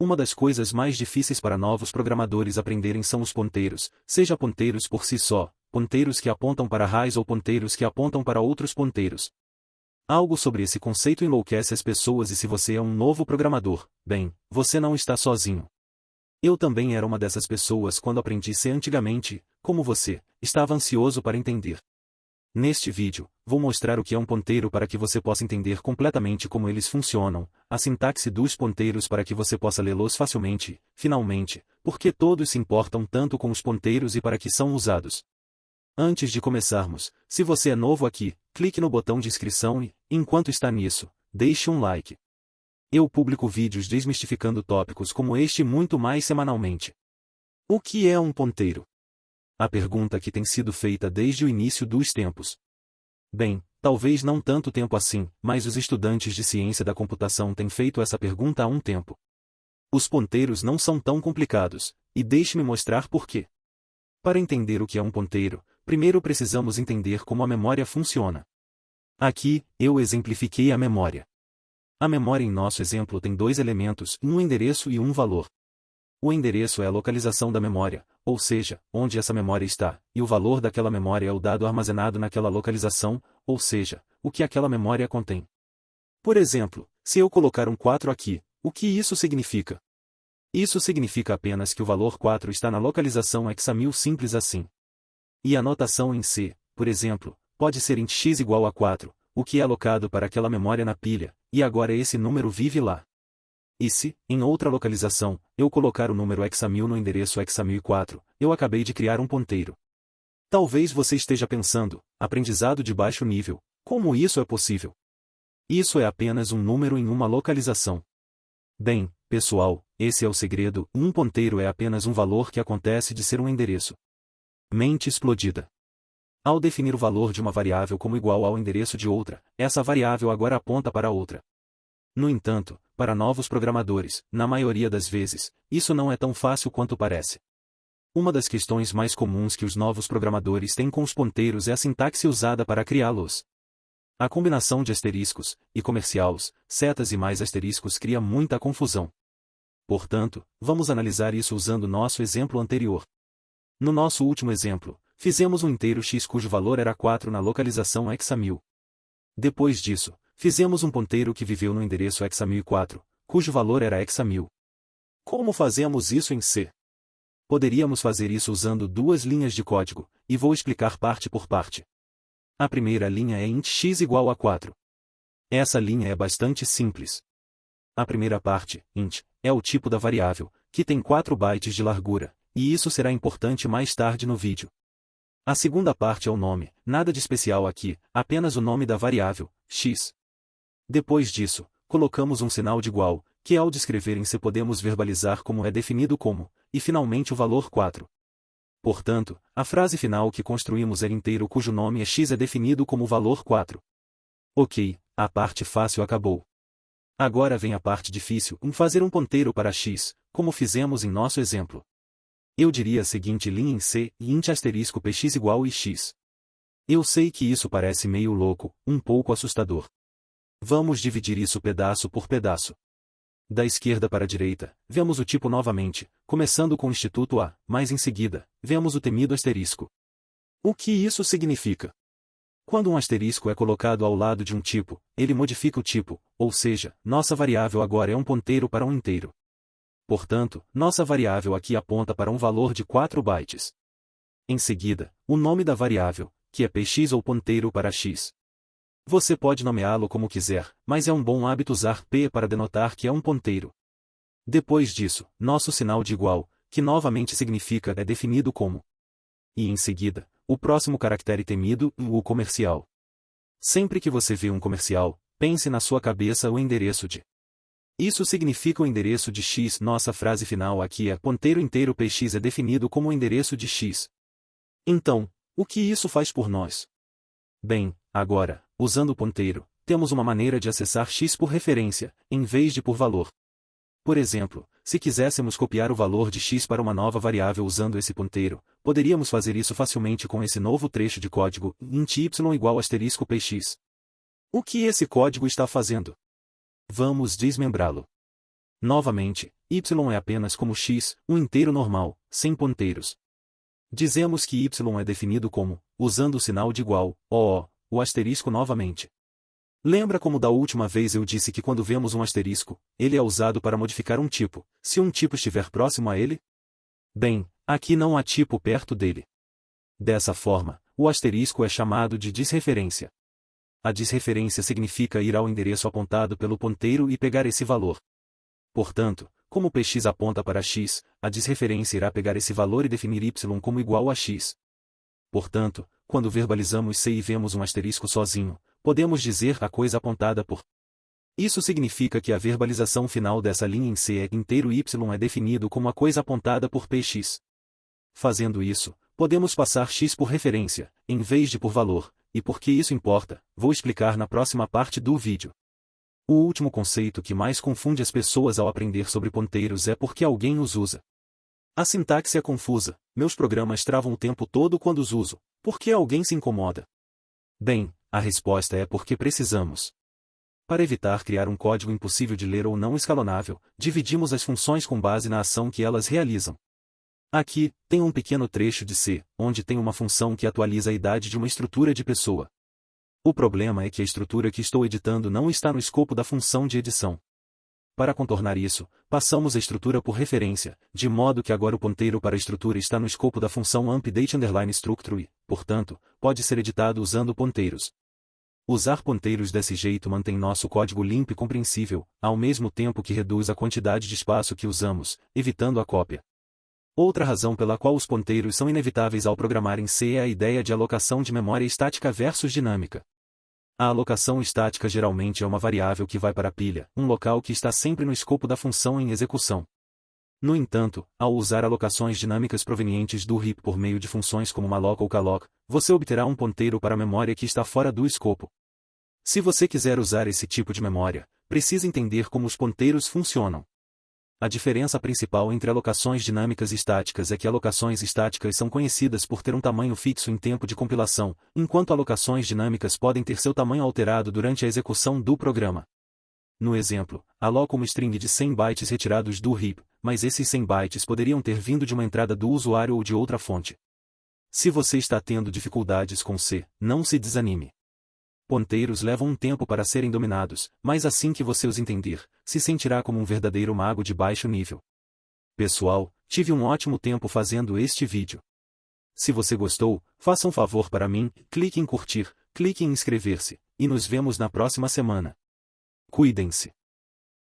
Uma das coisas mais difíceis para novos programadores aprenderem são os ponteiros, seja ponteiros por si só, ponteiros que apontam para arrays ou ponteiros que apontam para outros ponteiros. Algo sobre esse conceito enlouquece as pessoas e se você é um novo programador, bem, você não está sozinho. Eu também era uma dessas pessoas quando aprendi C antigamente, como você, estava ansioso para entender. Neste vídeo, vou mostrar o que é um ponteiro para que você possa entender completamente como eles funcionam, a sintaxe dos ponteiros para que você possa lê-los facilmente, finalmente, porque todos se importam tanto com os ponteiros e para que são usados. Antes de começarmos, se você é novo aqui, clique no botão de inscrição e, enquanto está nisso, deixe um like. Eu publico vídeos desmistificando tópicos como este e muito mais semanalmente. O que é um ponteiro? A pergunta que tem sido feita desde o início dos tempos. Bem, talvez não tanto tempo assim, mas os estudantes de ciência da computação têm feito essa pergunta há um tempo. Os ponteiros não são tão complicados, e deixe-me mostrar por quê. Para entender o que é um ponteiro, primeiro precisamos entender como a memória funciona. Aqui, eu exemplifiquei a memória. A memória em nosso exemplo tem dois elementos, um endereço e um valor. O endereço é a localização da memória, ou seja, onde essa memória está, e o valor daquela memória é o dado armazenado naquela localização, ou seja, o que aquela memória contém. Por exemplo, se eu colocar um 4 aqui, o que isso significa? Isso significa apenas que o valor 4 está na localização hexamil simples assim. E a notação em C, por exemplo, pode ser int x igual a 4, o que é alocado para aquela memória na pilha, e agora esse número vive lá. E se, em outra localização, eu colocar o número hexamil no endereço hexamil4, eu acabei de criar um ponteiro. Talvez você esteja pensando, aprendizado de baixo nível, como isso é possível? Isso é apenas um número em uma localização. Bem, pessoal, esse é o segredo, um ponteiro é apenas um valor que acontece de ser um endereço. Mente explodida. Ao definir o valor de uma variável como igual ao endereço de outra, essa variável agora aponta para outra. No entanto, para novos programadores, na maioria das vezes, isso não é tão fácil quanto parece. Uma das questões mais comuns que os novos programadores têm com os ponteiros é a sintaxe usada para criá-los. A combinação de asteriscos, e comerciais, setas e mais asteriscos cria muita confusão. Portanto, vamos analisar isso usando nosso exemplo anterior. No nosso último exemplo, fizemos um inteiro x cujo valor era 4 na localização hexamil. Depois disso, fizemos um ponteiro que viveu no endereço hexamil4, cujo valor era hexamil. Como fazemos isso em C? Poderíamos fazer isso usando duas linhas de código, e vou explicar parte por parte. A primeira linha é int x igual a 4. Essa linha é bastante simples. A primeira parte, int, é o tipo da variável, que tem 4 bytes de largura, e isso será importante mais tarde no vídeo. A segunda parte é o nome, nada de especial aqui, apenas o nome da variável, x. Depois disso, colocamos um sinal de igual, que ao descrever em C podemos verbalizar como é definido como, e finalmente o valor 4. Portanto, a frase final que construímos é inteiro cujo nome é x é definido como o valor 4. Ok, a parte fácil acabou. Agora vem a parte difícil, em fazer um ponteiro para x, como fizemos em nosso exemplo. Eu diria a seguinte linha em C, e int asterisco px igual a x. Eu sei que isso parece meio louco, um pouco assustador. Vamos dividir isso pedaço por pedaço. Da esquerda para a direita, vemos o tipo novamente, começando com o instituto A, mas em seguida, vemos o temido asterisco. O que isso significa? Quando um asterisco é colocado ao lado de um tipo, ele modifica o tipo, ou seja, nossa variável agora é um ponteiro para um inteiro. Portanto, nossa variável aqui aponta para um valor de 4 bytes. Em seguida, o nome da variável, que é px ou ponteiro para x. Você pode nomeá-lo como quiser, mas é um bom hábito usar p para denotar que é um ponteiro. Depois disso, nosso sinal de igual, que novamente significa é definido como. E em seguida, o próximo caractere temido, o comercial. Sempre que você vê um comercial, pense na sua cabeça o endereço de. Isso significa o endereço de x. Nossa frase final aqui é ponteiro inteiro px é definido como o endereço de x. Então, o que isso faz por nós? Bem, agora, usando o ponteiro, temos uma maneira de acessar x por referência, em vez de por valor. Por exemplo, se quiséssemos copiar o valor de x para uma nova variável usando esse ponteiro, poderíamos fazer isso facilmente com esse novo trecho de código, int y igual asterisco px. O que esse código está fazendo? Vamos desmembrá-lo. Novamente, y é apenas como x, um inteiro normal, sem ponteiros. Dizemos que y é definido como, usando o sinal de igual, o asterisco novamente. Lembra como da última vez eu disse que quando vemos um asterisco, ele é usado para modificar um tipo, se um tipo estiver próximo a ele? Bem, aqui não há tipo perto dele. Dessa forma, o asterisco é chamado de desreferência. A desreferência significa ir ao endereço apontado pelo ponteiro e pegar esse valor. Portanto, como px aponta para x, a desreferência irá pegar esse valor e definir y como igual a x. Portanto, quando verbalizamos C e vemos um asterisco sozinho, podemos dizer a coisa apontada por. Isso significa que a verbalização final dessa linha em C é que inteiro y é definido como a coisa apontada por px. Fazendo isso, podemos passar x por referência, em vez de por valor, e por que isso importa, vou explicar na próxima parte do vídeo. O último conceito que mais confunde as pessoas ao aprender sobre ponteiros é porque alguém os usa. A sintaxe é confusa, meus programas travam o tempo todo quando os uso, por que alguém se incomoda? Bem, a resposta é porque precisamos. Para evitar criar um código impossível de ler ou não escalonável, dividimos as funções com base na ação que elas realizam. Aqui, tem um pequeno trecho de C, onde tem uma função que atualiza a idade de uma estrutura de pessoa. O problema é que a estrutura que estou editando não está no escopo da função de edição. Para contornar isso, passamos a estrutura por referência, de modo que agora o ponteiro para a estrutura está no escopo da função update_structure e, portanto, pode ser editado usando ponteiros. Usar ponteiros desse jeito mantém nosso código limpo e compreensível, ao mesmo tempo que reduz a quantidade de espaço que usamos, evitando a cópia. Outra razão pela qual os ponteiros são inevitáveis ao programar em C é a ideia de alocação de memória estática versus dinâmica. A alocação estática geralmente é uma variável que vai para a pilha, um local que está sempre no escopo da função em execução. No entanto, ao usar alocações dinâmicas provenientes do heap por meio de funções como malloc ou calloc, você obterá um ponteiro para a memória que está fora do escopo. Se você quiser usar esse tipo de memória, precisa entender como os ponteiros funcionam. A diferença principal entre alocações dinâmicas e estáticas é que alocações estáticas são conhecidas por ter um tamanho fixo em tempo de compilação, enquanto alocações dinâmicas podem ter seu tamanho alterado durante a execução do programa. No exemplo, aloco uma string de 100 bytes retirados do heap, mas esses 100 bytes poderiam ter vindo de uma entrada do usuário ou de outra fonte. Se você está tendo dificuldades com C, não se desanime. Ponteiros levam um tempo para serem dominados, mas assim que você os entender, se sentirá como um verdadeiro mago de baixo nível. Pessoal, tive um ótimo tempo fazendo este vídeo. Se você gostou, faça um favor para mim, clique em curtir, clique em inscrever-se, e nos vemos na próxima semana. Cuidem-se.